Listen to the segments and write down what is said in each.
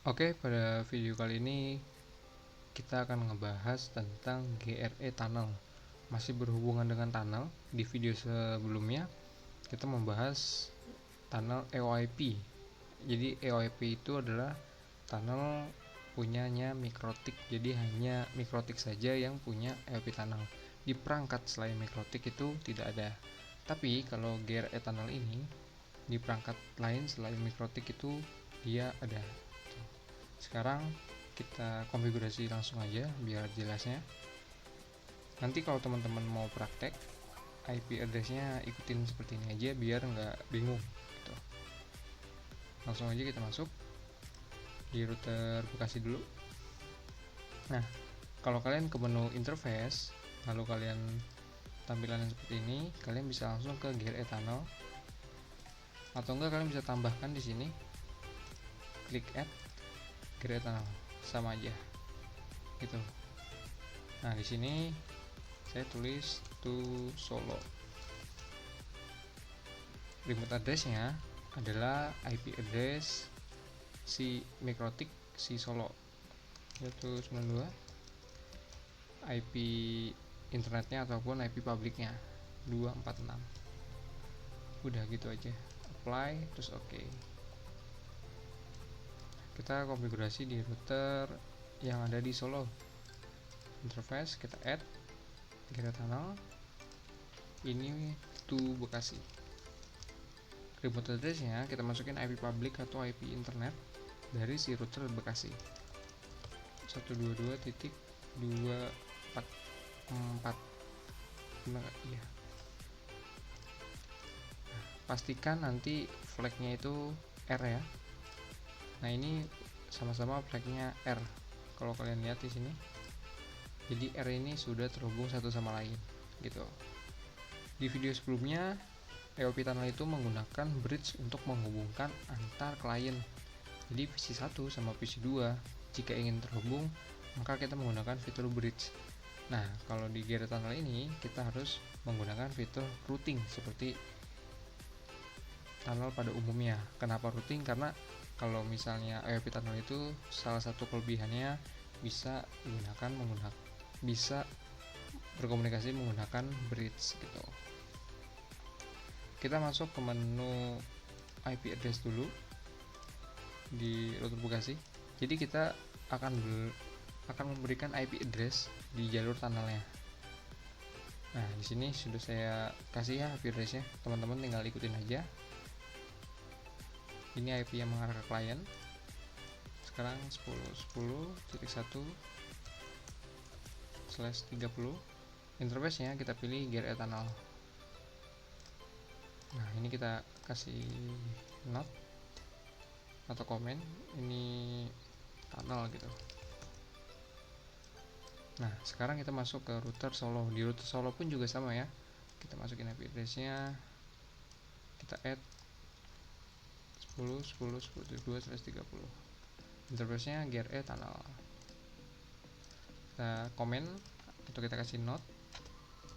Oke, pada video kali ini kita akan ngebahas tentang GRE Tunnel. Masih berhubungan dengan tunnel. Di video sebelumnya kita membahas tunnel EOIP. Jadi EOIP itu adalah tunnel punyanya Mikrotik. Jadi hanya Mikrotik saja yang punya EOIP tunnel. Di perangkat selain Mikrotik itu tidak ada. Tapi kalau GRE Tunnel ini di perangkat lain selain Mikrotik itu dia ada. Sekarang kita konfigurasi langsung aja biar jelasnya. Nanti kalau teman-teman mau praktek, IP address-nya ikutin seperti ini aja biar nggak bingung gitu. Langsung aja kita masuk di router Bekasi dulu. Nah, kalau kalian ke menu interface, lalu kalian tampilan seperti ini, kalian bisa langsung ke GRE Tunnel, atau enggak kalian bisa tambahkan di sini, klik add GRE Tunnel, sama aja gitu. Nah, di sini saya tulis to Solo. Remote address-nya adalah IP address si Mikrotik si Solo, yaitu 92. IP internetnya ataupun IP publiknya 246. Udah gitu aja. Apply terus oke. Kita konfigurasi di router yang ada di Solo. Interface kita add GRE Tunnel. Ini to Bekasi. Remote address-nya kita masukin IP public atau IP internet dari si router Bekasi 122.244. Iya. Pastikan nanti flagnya itu R ya. Nah, ini sama-sama flagnya R. Kalau kalian lihat di sini, jadi R ini sudah terhubung satu sama lain gitu. Di video sebelumnya EOP Tunnel itu menggunakan bridge untuk menghubungkan antar klien. Jadi PC 1 sama PC 2 jika ingin terhubung, maka kita menggunakan fitur bridge. Nah, kalau di GRE Tunnel ini kita harus menggunakan fitur routing seperti tunnel pada umumnya. Kenapa routing? Karena kalau misalnya EOP Tunnel itu salah satu kelebihannya bisa bisa berkomunikasi menggunakan bridge gitu. Kita masuk ke menu IP address dulu di router Bekasi. Jadi kita akan memberikan IP address di jalur tunnelnya. Nah, di sini sudah saya kasih ya IP addressnya. Teman-teman tinggal ikutin aja. Ini IP yang mengarah ke klien. Sekarang 10.10.1/30. Interface-nya kita pilih GRE Tunnel. Nah, ini kita kasih note atau komen, ini tunnel gitu. Nah, sekarang kita masuk ke router Solo. Di router Solo pun juga sama ya. Kita masukin IP address-nya, kita add 10.10.10.2/30. Interface-nya GRE Tunnel. Kita komen atau kita kasih note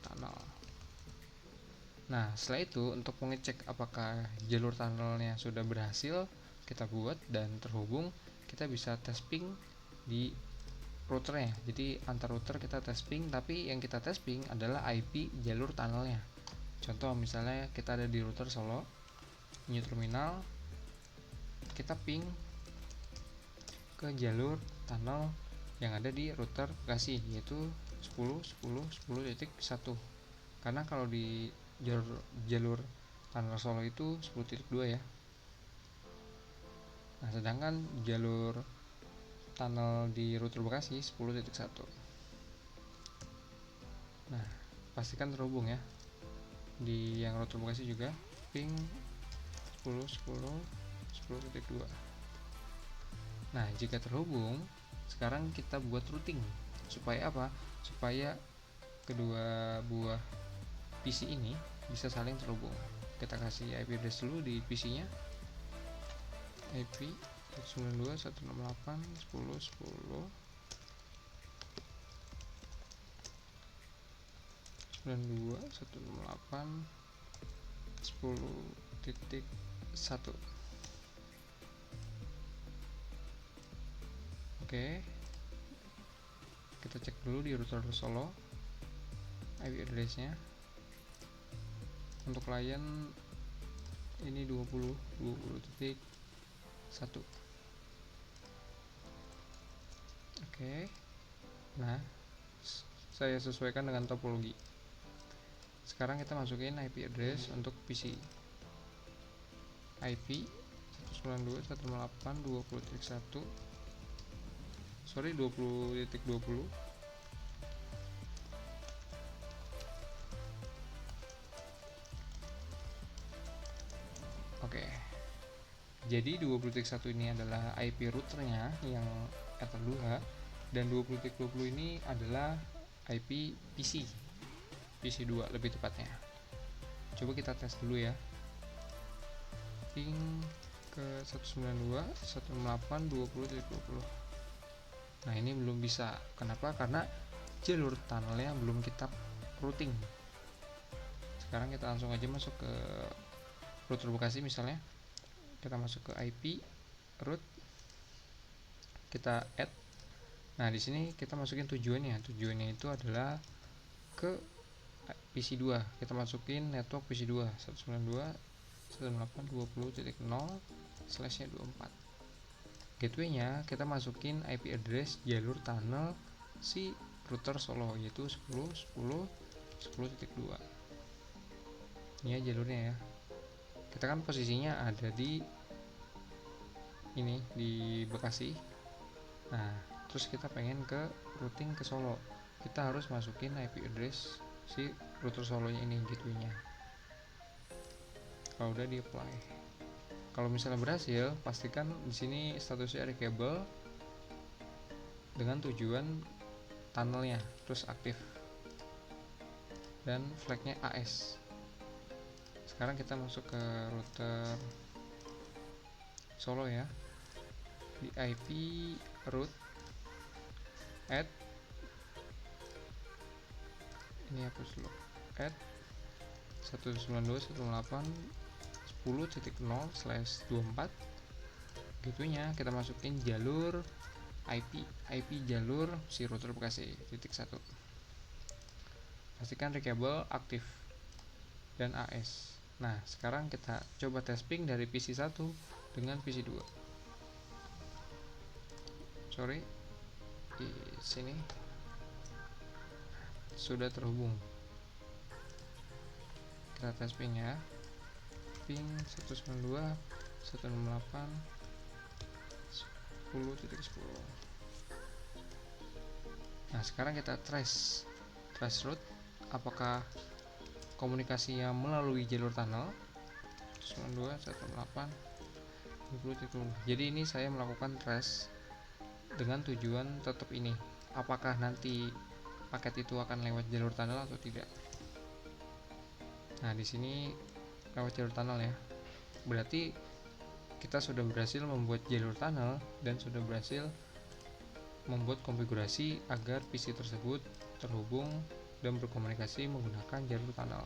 tunnel. Nah, setelah itu untuk mengecek apakah jalur tunnelnya sudah berhasil kita buat dan terhubung, kita bisa tes ping di routernya. Jadi antar router kita tes ping, tapi yang kita tes ping adalah IP jalur tunnelnya. Contoh misalnya kita ada di router Solo, new terminal, kita ping ke jalur tunnel yang ada di router Bekasi, yaitu 10.10.10.1. Karena kalau di jalur tunnel Solo itu 10.2 ya. Nah, sedangkan jalur tunnel di router Bekasi 10.1. Nah, pastikan terhubung ya. Di yang router Bekasi juga ping 10.10.10.2. Nah, jika terhubung, sekarang kita buat routing. Supaya apa? Supaya kedua buah PC ini bisa saling terhubung. Kita kasih IP address dulu di PC-nya. IP 92.168.10.10 92.168.10.1. Oke, kita cek dulu di router Solo IP address-nya. Untuk klien ini 20.1. Oke. Nah, saya sesuaikan dengan topologi. Sekarang kita masukin IP address untuk PC. IP 192.168.20.1. Sorry, 20.20. Oke. Jadi 20.1 ini adalah IP routernya yang Ether 2, dan 20.20 ini adalah IP PC 2 lebih tepatnya. Coba kita tes dulu ya. Ping ke 192.168.20.20. Nah, ini belum bisa. Kenapa? Karena jalur tunnelnya belum kita routing. Sekarang kita langsung aja masuk ke router Bekasi misalnya. Kita masuk ke IP root, kita add. Nah, di sini kita masukin tujuannya. Tujuannya itu adalah ke PC 2. Kita masukin network PC 2 192.168.20.0/24. Gateway-nya kita masukin IP address jalur tunnel si router Solo, yaitu 10.10.10.2. Ini ya jalurnya ya. Kita kan posisinya ada di ini, di Bekasi. Nah, terus kita pengen ke routing ke Solo, kita harus masukin IP address si router Solonya ini, gateway-nya. Kalau udah di apply, kalau misalnya berhasil, pastikan di sini statusnya reachable dengan tujuan tunnelnya terus aktif dan flagnya AS. Sekarang kita masuk ke router Solo ya, di IP root add, ini hapus dulu, add 192.168.10.0/24. Gateway-nya kita masukin jalur IP jalur si router Bekasi .1. Pastikan reachable aktif dan AS. Nah, sekarang kita coba tes ping dari PC 1 dengan PC 2. Sorry, di sini sudah terhubung. Kita tes ping ya, ping 192.168.10.10. Nah, sekarang kita trace route, apakah komunikasinya melalui jalur tunnel 192.168.10.10. Jadi ini saya melakukan trace dengan tujuan tetap ini, apakah nanti paket itu akan lewat jalur tunnel atau tidak. Nah, di sini lewat jalur tunnel ya. Berarti kita sudah berhasil membuat jalur tunnel dan sudah berhasil membuat konfigurasi agar PC tersebut terhubung dan berkomunikasi menggunakan jalur tunnel.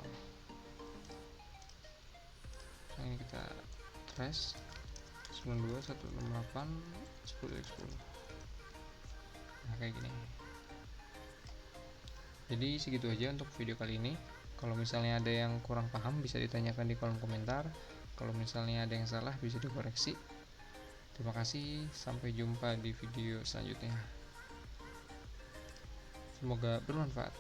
Nah, ini kita trace 192.168.10.10. Nah, kayak gini. Jadi segitu aja untuk video kali ini. Kalau misalnya ada yang kurang paham bisa ditanyakan di kolom komentar. Kalau misalnya ada yang salah bisa dikoreksi. Terima kasih, sampai jumpa di video selanjutnya. Semoga bermanfaat.